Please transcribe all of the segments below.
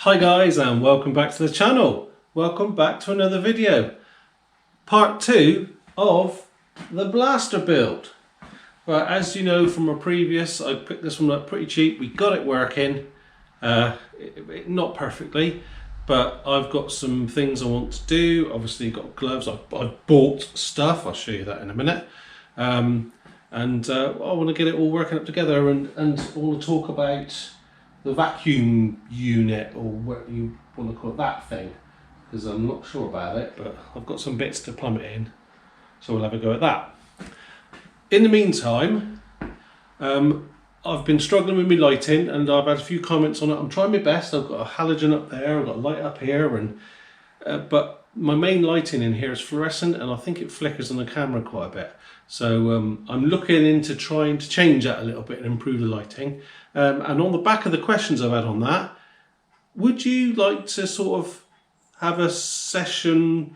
Hi guys, and welcome back to the channel. Welcome back to another video. Part 2 of the blaster build. Well, as you know from a previous, I picked this one up pretty cheap. We got it working, not perfectly, but I've got some things I want to do. Obviously got gloves, I bought stuff, I'll show you that in a minute. I want to get it all working up together, and I want to talk about the vacuum unit, or what you want to call it, that thing, because I'm not sure about it, but I've got some bits to plumb it in, so we'll have a go at that. In the meantime, I've been struggling with my lighting, and I've had a few comments on it. I'm trying my best. I've got a halogen up there, I've got a light up here, and but my main lighting in here is fluorescent, and I think it flickers on the camera quite a bit. So I'm looking into trying to change that a little bit and improve the lighting. And on the back of the questions I've had on that, would you like to sort of have a session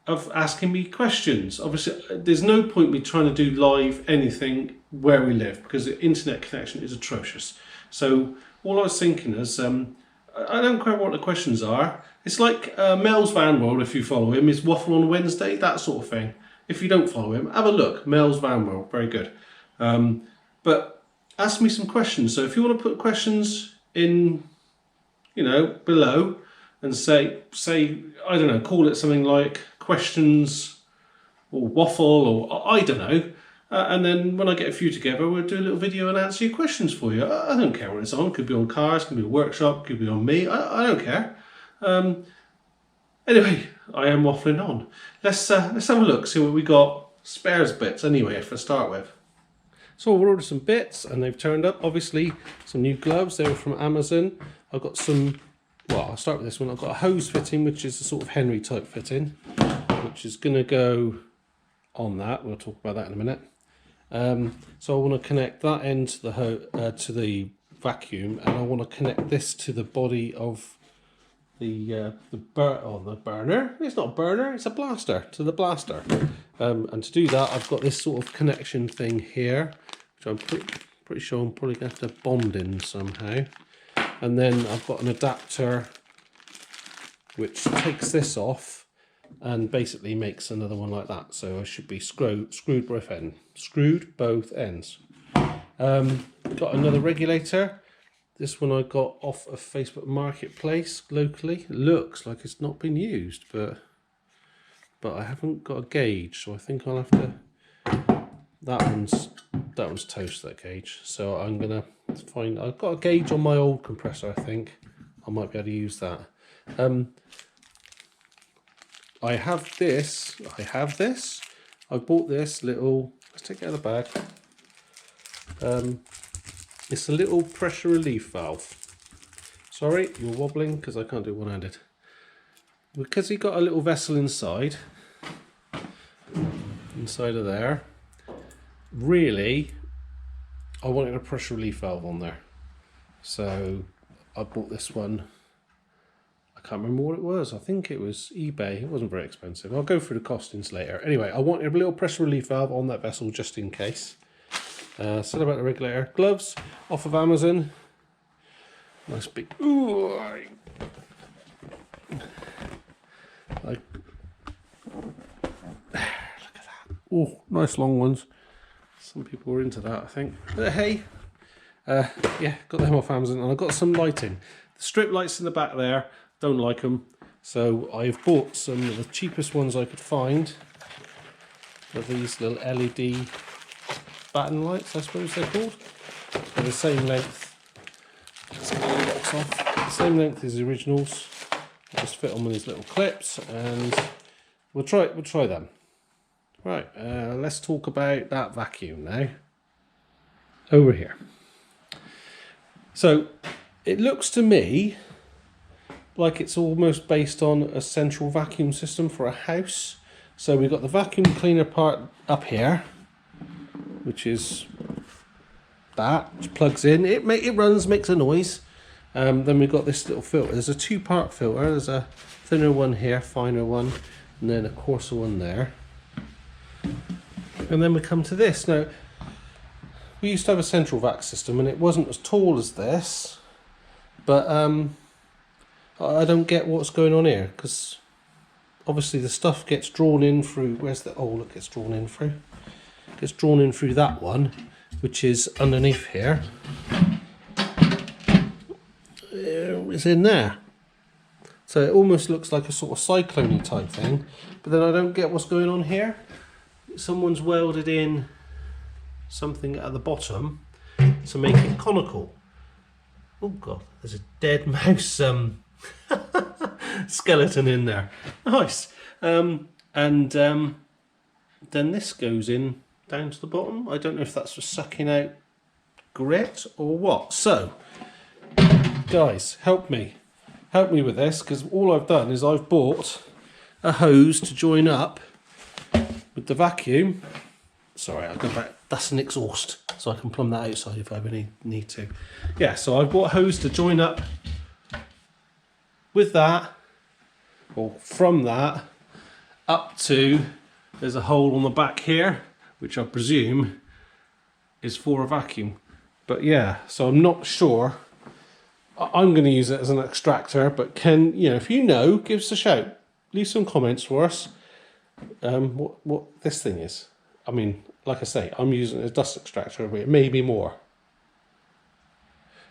of asking me questions? Obviously, there's no point me trying to do live anything where we live, because the internet connection is atrocious. So all I was thinking is, I don't quite know what the questions are. It's like Mel's Van World, if you follow him, is Waffle on Wednesday, that sort of thing. If you don't follow him, have a look. Mel's Van World, very good. But ask me some questions. So if you want to put questions in, you know, below, and say I don't know, call it something like questions or waffle, or I don't know. And then when I get a few together, we'll do a little video and answer your questions for you. I don't care what it's on. Could be on cars, could be a workshop, could be on me. I don't care. Anyway, I am waffling on. Let's have a look, see what we got. Spares bits anyway, for start with. So I've ordered some bits and they've turned up. Obviously, some new gloves. They were from Amazon. I've got some, well, I'll start with this one. I've got a hose fitting, which is a sort of Henry type fitting, which is going to go on that. We'll talk about that in a minute. So I want to connect that end to the vacuum, and I want to connect this to the body of the burner. It's not a burner, it's a blaster, to the blaster. And to do that, I've got this sort of connection thing here, which I'm pretty sure I'm probably going to have to bond in somehow. And then I've got an adapter which takes this off and basically makes another one like that. So I should be screwed both ends. Got another regulator. This one I got off of Facebook Marketplace locally. It looks like it's not been used, but I haven't got a gauge, so I think I'll have to. That one's toast, that gauge. So I'm gonna find. I've got a gauge on my old compressor. I think I might be able to use that. I have this. I bought this little. Let's take it out of the bag. It's a little pressure relief valve. Sorry, you're wobbling because I can't do it one-handed. Because you got a little vessel inside of there, really, I wanted a pressure relief valve on there. So I bought this one. I can't remember what it was. I think it was eBay. It wasn't very expensive. I'll go through the costings later. Anyway, I wanted a little pressure relief valve on that vessel just in case. Said about the regulator. Gloves off of Amazon. Nice big. Ooh, look at that. Oh, nice long ones. Some people were into that, I think. But hey, yeah, got them off Amazon, and I got some lighting. The strip lights in the back there, don't like them, so I've bought some of the cheapest ones I could find. Of these little LED batten lights, I suppose they're called. They're the same length. Let's get the box off. The same length as the originals. I'll just fit on with these little clips, and we'll try them. Right, let's talk about that vacuum now. Over here. So it looks to me like it's almost based on a central vacuum system for a house. So we've got the vacuum cleaner part up here, which is that, which plugs in. It runs, makes a noise. Then we've got this little filter. There's a two-part filter. There's a thinner one here, finer one, and then a coarser one there. And then we come to this. Now, we used to have a central vac system, and it wasn't as tall as this, but I don't get what's going on here, because obviously the stuff gets drawn in through, where's the, oh look, it's drawn in through. It gets drawn in through that one, which is underneath here. It's in there. So it almost looks like a sort of cyclone type thing, but then I don't get what's going on here. Someone's welded in something at the bottom to make it conical. Oh god, there's a dead mouse skeleton in there. Nice. And then this goes in down to the bottom. I don't know if that's for sucking out grit or what. So guys, help me with this, because all I've done is I've bought a hose to join up with the vacuum. Sorry, I'll go back. That's an exhaust, so I can plumb that outside if I really need to. Yeah, so I've bought a hose to join up with that, or from that up to, there's a hole on the back here, which I presume is for a vacuum. But yeah, so I'm not sure. I'm going to use it as an extractor, but can, you know, if you know, give us a shout. Leave some comments for us. What this thing is. I mean, like I say, I'm using it as a dust extractor, but it may be more.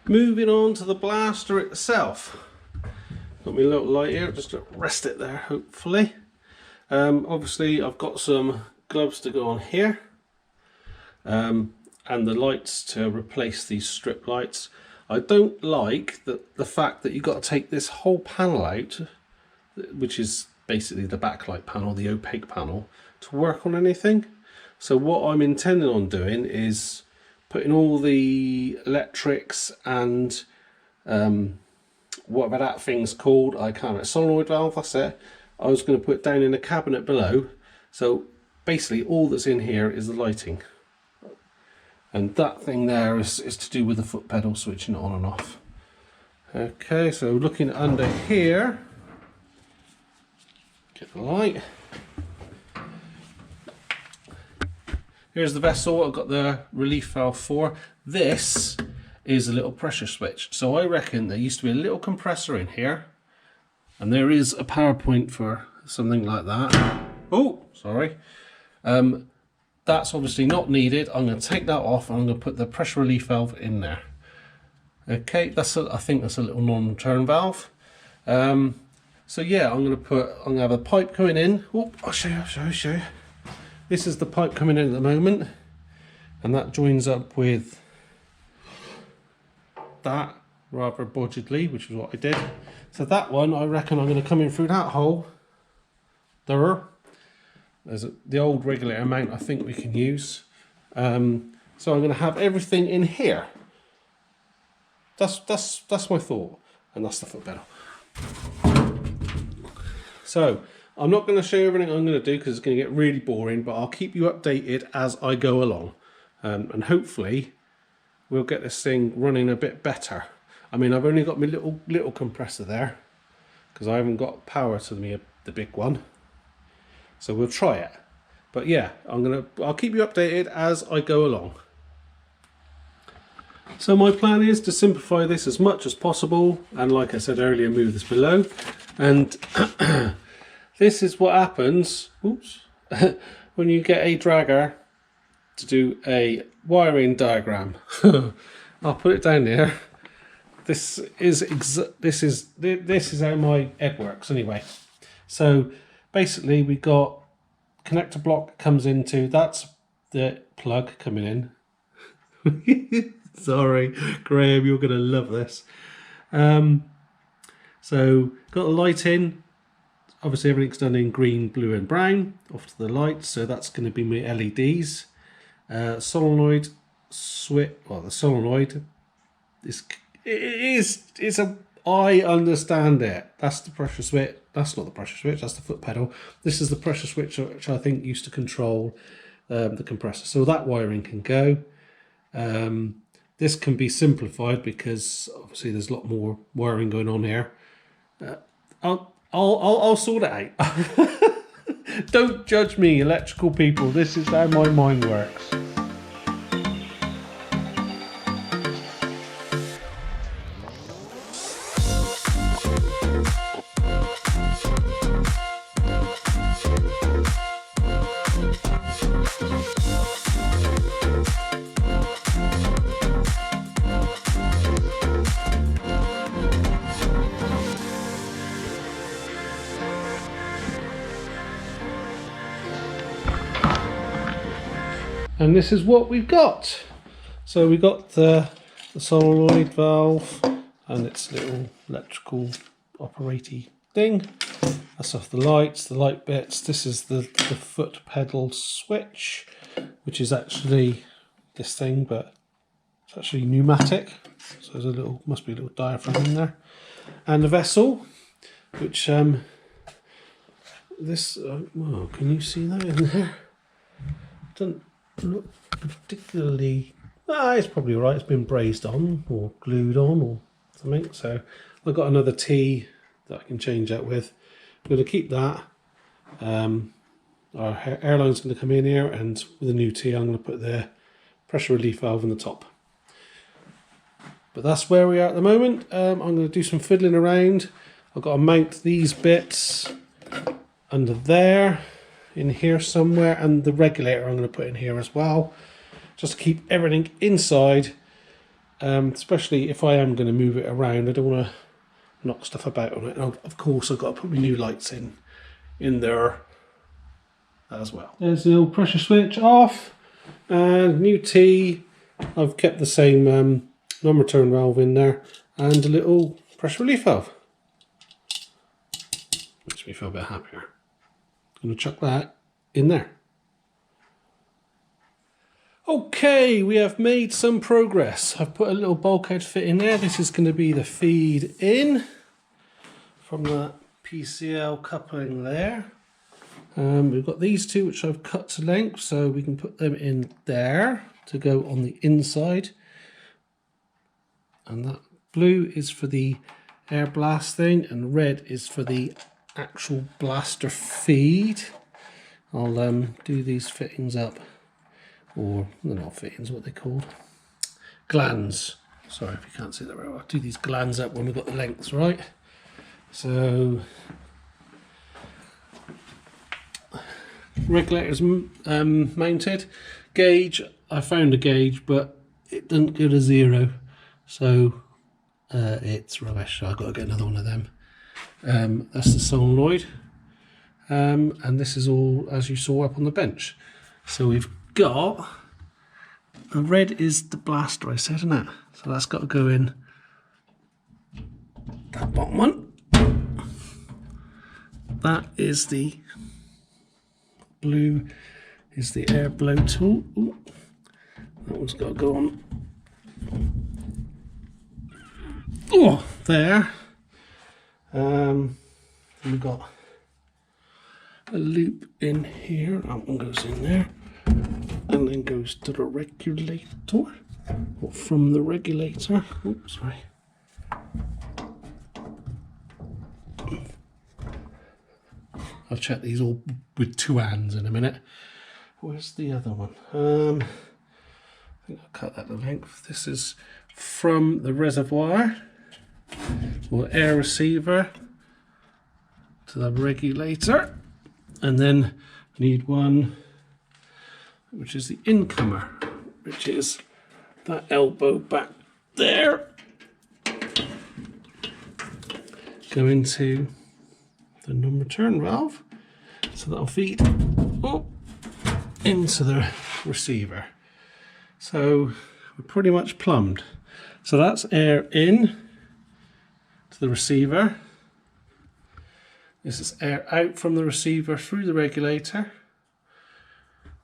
Moving on to the blaster itself. Got me a little light here, just to rest it there, hopefully. Obviously, I've got some gloves to go on here. And the lights to replace these strip lights. I don't like the fact that you've got to take this whole panel out, which is basically the backlight panel, the opaque panel, to work on anything. So what I'm intending on doing is putting all the electrics and whatever that thing's called, I can't remember, solenoid valve, that's it. I was going to put down in a cabinet below. So basically all that's in here is the lighting. And that thing there is to do with the foot pedal, switching it on and off. Okay, so looking under here, get the light. Here's the vessel I've got the relief valve for. This is a little pressure switch. So I reckon there used to be a little compressor in here, and there is a power point for something like that. Oh, sorry. That's obviously not needed. I'm going to take that off and I'm going to put the pressure relief valve in there. Okay, I think that's a little non-return valve. So yeah, I'm going to have a pipe coming in. Oh, I'll show you. This is the pipe coming in at the moment, and that joins up with that rather bodgedly, which is what I did. So that one, I reckon I'm going to come in through that hole there. There's the old regulator mount I think we can use. So I'm going to have everything in here. That's my thought, and that's the foot pedal. So I'm not going to show you everything I'm going to do because it's going to get really boring, but I'll keep you updated as I go along, and hopefully we'll get this thing running a bit better. I mean, I've only got my little compressor there because I haven't got power to the big one. So we'll try it. But yeah, I'll keep you updated as I go along. So my plan is to simplify this as much as possible, and like I said earlier, move this below. And this is what happens, oops, when you get a dragger to do a wiring diagram. I'll put it down there. This is how my head works anyway. So basically we got connector block comes into, that's the plug coming in. Sorry, Graham, you're going to love this. So got the light in. Obviously everything's done in green, blue and brown off to the light. So that's going to be my LEDs. Solenoid switch, well the solenoid I understand it. That's the pressure switch. That's not the pressure switch, that's the foot pedal. This is the pressure switch which I think used to control the compressor. So that wiring can go. This can be simplified because obviously there's a lot more wiring going on here. I'll sort it out. Don't judge me, electrical people. This is how my mind works. And this is what we've got. So we got the solenoid valve and its little electrical operaty thing. That's off the lights, the light bits. This is the foot pedal switch, which is actually this thing, but it's actually pneumatic. So there's a little, must be a little diaphragm in there. And the vessel, which this, oh, can you see that in there? Doesn't look particularly, it's probably right. It's been brazed on or glued on or something. So I've got another T that I can change that with. I'm going to keep that. Our airline's going to come in here, and with a new T I'm going to put the pressure relief valve on the top. But that's where we are at the moment. I'm going to do some fiddling around. I've got to mount these bits under there, in here somewhere, and the regulator I'm going to put in here as well, just to keep everything inside, especially if I am going to move it around. I don't want to knock stuff about on it. And of course I've got to put my new lights in there as well. There's the old pressure switch off, and new T. I've kept the same non-return valve in there, and a little pressure relief valve. Makes me feel a bit happier. I'm going to chuck that in there. Okay, we have made some progress. I've put a little bulkhead fit in there. This is going to be the feed in from the PCL coupling there. We've got these two which I've cut to length, so we can put them in there to go on the inside. And that blue is for the air blast thing, and red is for the actual blaster feed. I'll do these fittings up, or they're not fittings, what they're called, glands. Sorry if you can't see that very well. I'll do these glands up when we've got the lengths right. So regulator's mounted. Gauge, I found a gauge, but it doesn't go to 0, so it's rubbish. So I've got to get another one of them. That's the solenoid, and this is all as you saw up on the bench. So we've got, the red is the blaster I said, isn't it? So that's got to go in that bottom one. That is the blue, is the air blow tool. Ooh, that one's got to go on. Oh, there. We've got a loop in here. That one goes in there, and then goes to the regulator, or from the regulator. Oops, sorry. I'll check these all with 2 hands in a minute. Where's the other one? I think I'll cut that to length. This is from the reservoir or air receiver to the regulator, and then I need one which is the incomer, which is that elbow back there. Go into the non-return valve, so that'll feed into the receiver. So we're pretty much plumbed. So that's air in to the receiver. This is air out from the receiver through the regulator,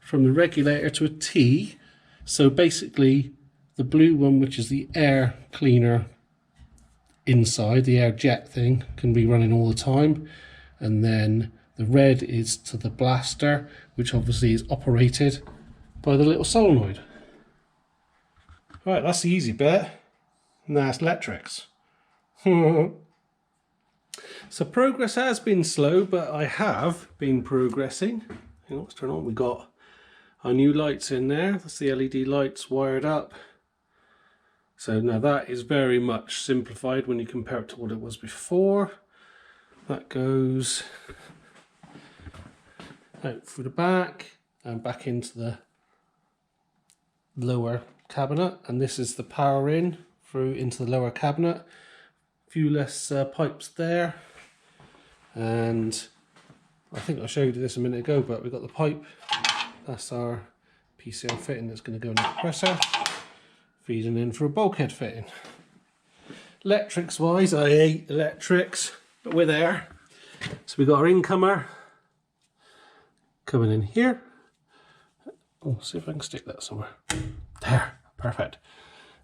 from the regulator to a T. So basically the blue one, which is the air cleaner inside, the air jet thing, can be running all the time. And then the red is to the blaster, which obviously is operated by the little solenoid. Right, that's the easy bit. Now it's electrics. So progress has been slow, but I have been progressing. Hang on, let's turn on. We got our new lights in there. That's the LED lights wired up. So now that is very much simplified when you compare it to what it was before. That goes out through the back and back into the lower cabinet, and this is the power in through into the lower cabinet. A few less pipes there, and I think I showed you this a minute ago, but we've got the pipe. That's our PCL fitting that's going to go in the compressor, feeding in for a bulkhead fitting. Electrics wise, I hate electrics, but we're there. So we got our incomer coming in here. I'll see if I can stick that somewhere. There, perfect.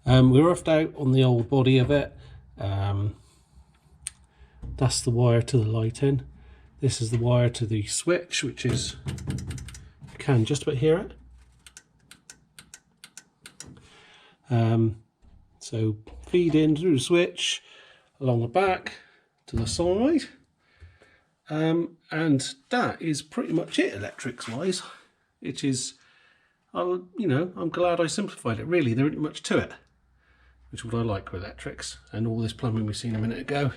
We roughed out on the old body of it. That's the wire to the lighting. This is the wire to the switch, which is, you can just about hear it. So feed in through the switch along the back to the solenoid. And that is pretty much it electrics wise. It is, you know, I'm glad I simplified it. Really, there isn't much to it, which is what I like with electrics and all this plumbing we've seen a minute ago.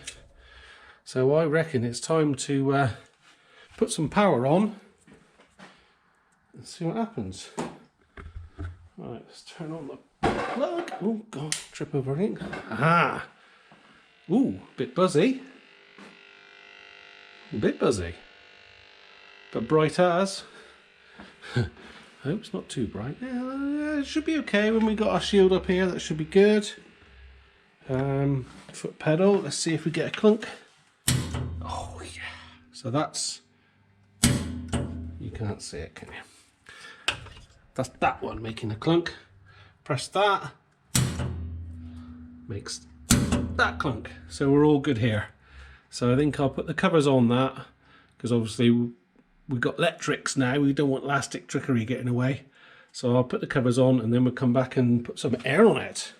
So I reckon it's time to put some power on and see what happens. Right, let's turn on the plug. Oh god, trip over everything. Aha! Ooh, bit buzzy. A bit buzzy. But bright as. I hope it's not too bright. Yeah, it should be okay when we got our shield up here. That should be good. Foot pedal. Let's see if we get a clunk. Oh yeah. So that's, you can't see it, can you? That's that one making a clunk. Press that. Makes that clunk. So we're all good here. So I think I'll put the covers on that, because obviously we've got electrics now. We don't want elastic trickery getting away. So I'll put the covers on and then we'll come back and put some air on it.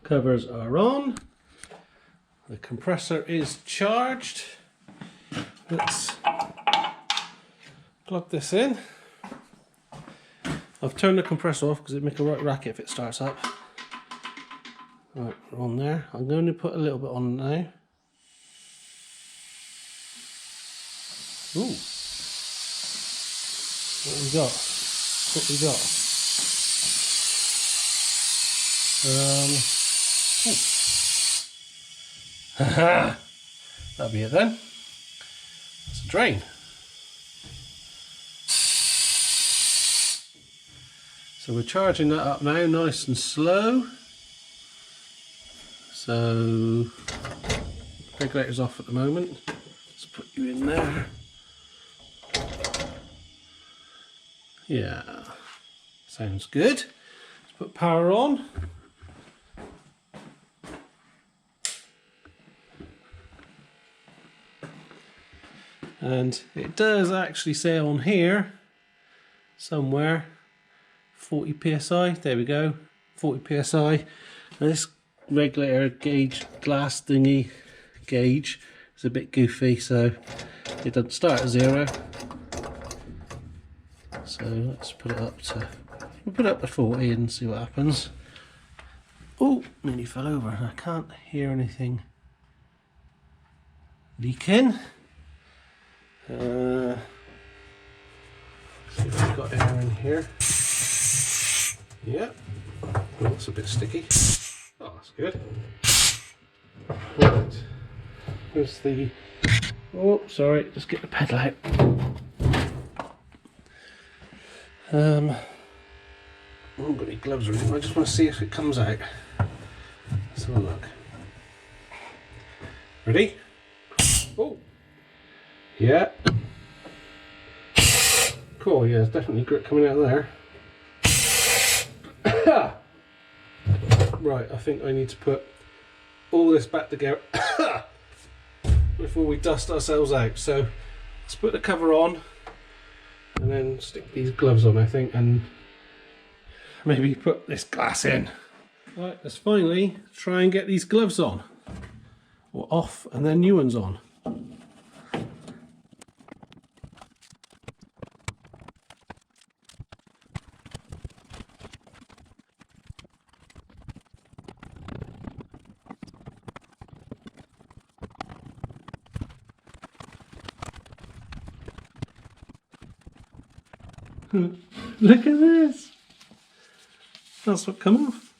Covers are on. The compressor is charged. Let's plug this in. I've turned the compressor off because it'd make a right racket if it starts up. Right, we're on there. I'm going to put a little bit on now. Ooh. What we got? What we got? That'll be it then. That's a drain. So we're charging that up now, nice and slow. So regulator's off at the moment. Let's put you in there. Yeah, sounds good. Let's put power on. And it does actually say on here somewhere 40 psi. There we go, 40 psi. Now this regulator gauge glass thingy gauge is a bit goofy, so it doesn't start at 0. So let's put it up to, we'll put it up to 40 and see what happens. Oh, nearly fell over. I can't hear anything leaking. See if we've got air in here. Yeah. Oh, that's a bit sticky. Oh, that's good. Right. Here's the... Oh, sorry. Just get the pedal out. I haven't got any gloves or anything. I just want to see if it comes out. Let's have a look. Ready? Oh. Yeah. Cool, yeah, there's definitely grit coming out of there. Right, I think I need to put all this back together before we dust ourselves out. So let's put the cover on and then stick these gloves on, I think, and maybe put this glass in. Right, let's finally try and get these gloves on, or off, and then new ones on. Look at this. That's what come off.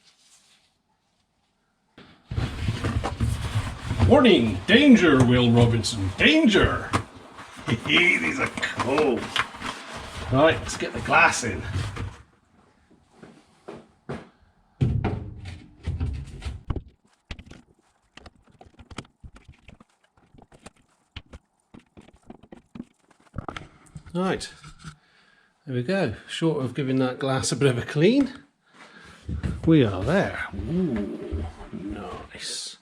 Warning! Danger, Will Robinson! Danger! These are cool. Right, let's get the glass in. Right, there we go. Short of giving that glass a bit of a clean, we are there. Ooh, nice.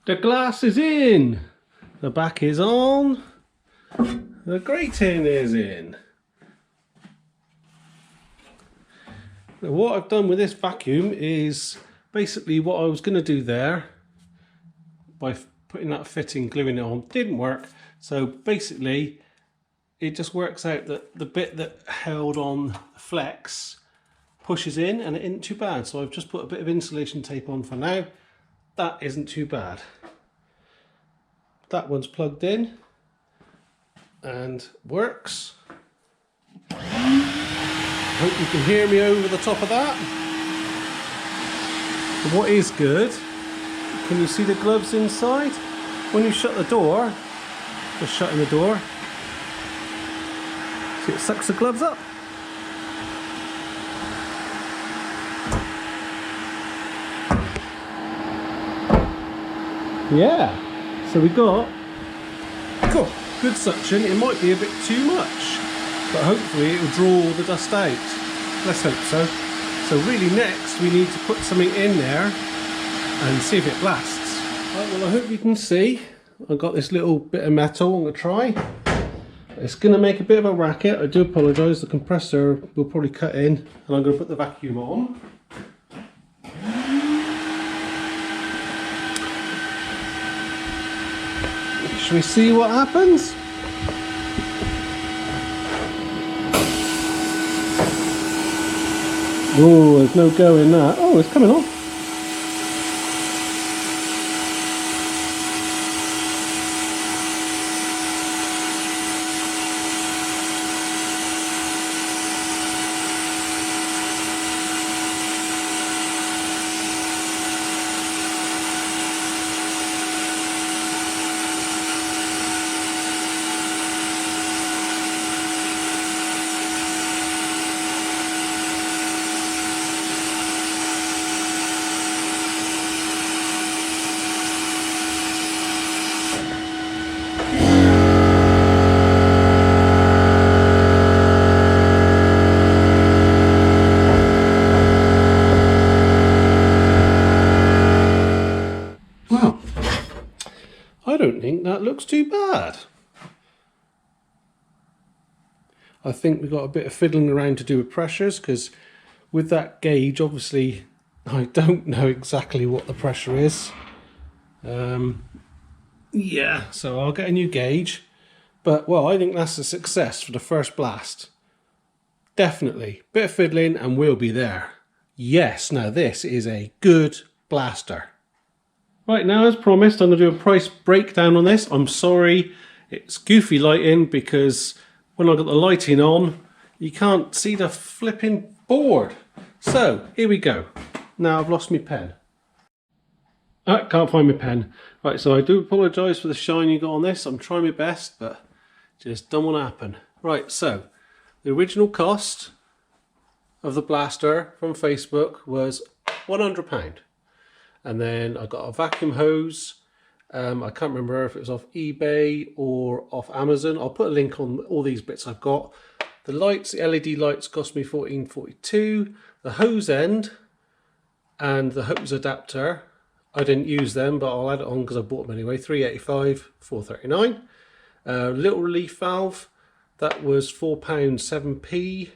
The glass is in. The back is on. The grating is in. Now, what I've done with this vacuum is basically what I was going to do there by putting that fitting, gluing it on, didn't work. So basically it just works out that the bit that held on the flex pushes in and it isn't too bad. So I've just put a bit of insulation tape on for now. That isn't too bad. That one's plugged in and works. Hope you can hear me over the top of that. But what is good, can you see the gloves inside? When you shut the door, just shutting the door, see it sucks the gloves up. Yeah, so we got cool, good suction. It might be a bit too much, but hopefully it will draw all the dust out. Let's hope so. So really next we need to put something in there and see if it blasts. Right, well I hope you can see I've got this little bit of metal I'm going to try. It's going to make a bit of a racket. I do apologise, the compressor will probably cut in and I'm going to put the vacuum on. Shall we see what happens? Oh, there's no go in that. Oh, it's coming off. I don't think that looks too bad. I think we've got a bit of fiddling around to do with pressures, because with that gauge, obviously, I don't know exactly what the pressure is. Yeah, so I'll get a new gauge. But, well, I think that's a success for the first blast. Definitely. Bit of fiddling and we'll be there. Yes, now this is a good blaster. Right, now as promised, I'm going to do a price breakdown on this. I'm sorry, it's goofy lighting because when I got the lighting on, you can't see the flipping board. So, here we go. Now I've lost my pen. I can't find my pen. Right, so I do apologise for the shine you got on this. I'm trying my best, but just don't want to happen. Right, so the original cost of the blaster from Facebook was £100. And then I got a vacuum hose. I can't remember if it was off eBay or off Amazon. I'll put a link on all these bits I've got. The lights, the LED lights cost me £14.42. The hose end and the hose adapter, I didn't use them, but I'll add it on because I bought them anyway. £3.85, £4.39. Little relief valve, that was £4, 7p.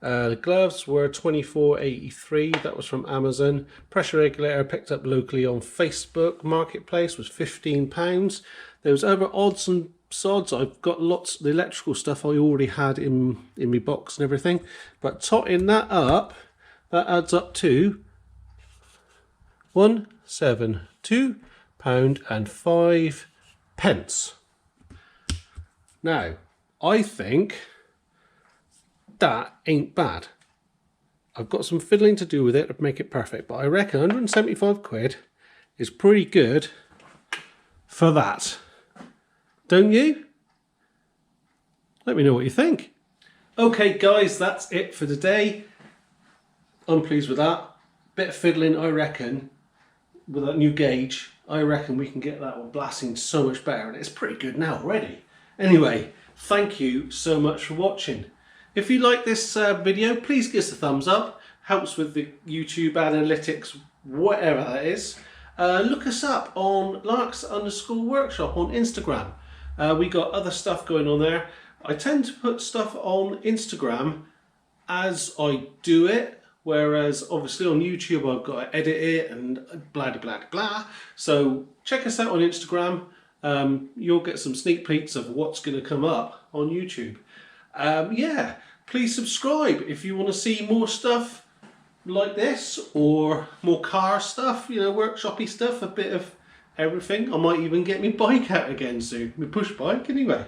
The gloves were £24.83. That was from Amazon. Pressure regulator I picked up locally on Facebook Marketplace was £15. There was other odds and sods. I've got lots of the electrical stuff I already had in my box and everything. But totting that up, that adds up to £172.05. Now, I think that ain't bad. I've got some fiddling to do with it to make it perfect, but I reckon 175 quid is pretty good for that. Don't you? Let me know what you think. Okay guys, that's it for today. I'm pleased with that. Bit of fiddling, I reckon, with that new gauge. I reckon we can get that one blasting so much better, and it's pretty good now already. Anyway, thank you so much for watching. If you like this video, please give us a thumbs up. Helps with the YouTube analytics, whatever that is. Look us up on Larks_workshop on Instagram. We got other stuff going on there. I tend to put stuff on Instagram as I do it, whereas obviously on YouTube I've got to edit it and blah blah blah blah. So check us out on Instagram. You'll get some sneak peeks of what's going to come up on YouTube. Yeah, please subscribe if you want to see more stuff like this, or more car stuff, you know, workshopy stuff, a bit of everything. I might even get my bike out again soon, my push bike anyway.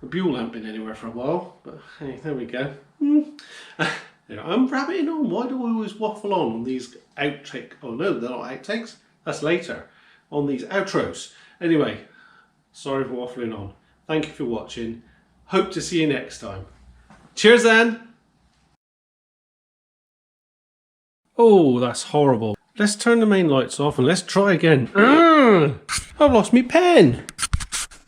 The Buell hasn't been anywhere for a while, but hey, there we go. I'm rabbiting on. Why do I always waffle on these outtakes? Oh no, they're not outtakes. That's later. On these outros. Anyway, sorry for waffling on. Thank you for watching. Hope to see you next time. Cheers then. Oh, that's horrible. Let's turn the main lights off and let's try again. I've lost my pen.